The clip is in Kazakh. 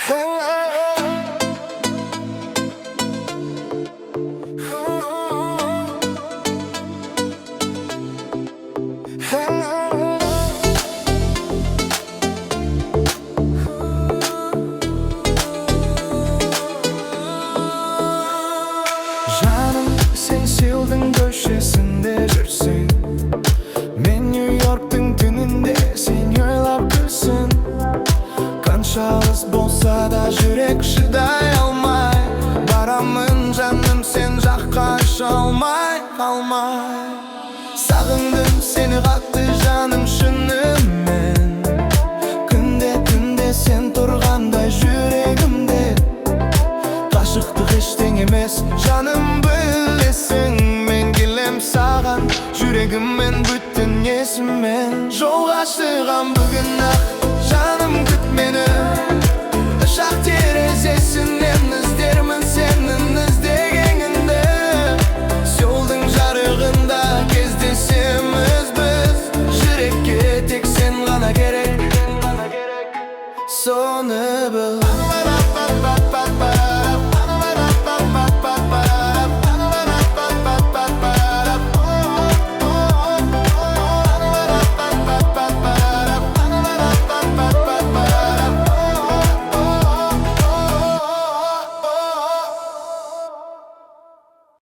Жаным, сен Сеулдың көшесінде жүрсің, мен Нью-Йорктың түнінде сен ойлап күлсін. Қанша алыс болса да жүрек шыдай алмай барамын, жаным, сен жаққа ұша алмай қалмай. Сағындым сені қатты жаным шынымен, күнде сен тұрғандай жүрегімде. Қашықтық ештеңе емес, жаным, білесің, мен келем саған жүрегіммен, бүтін есіммен. Жолға шығам бүгін ақ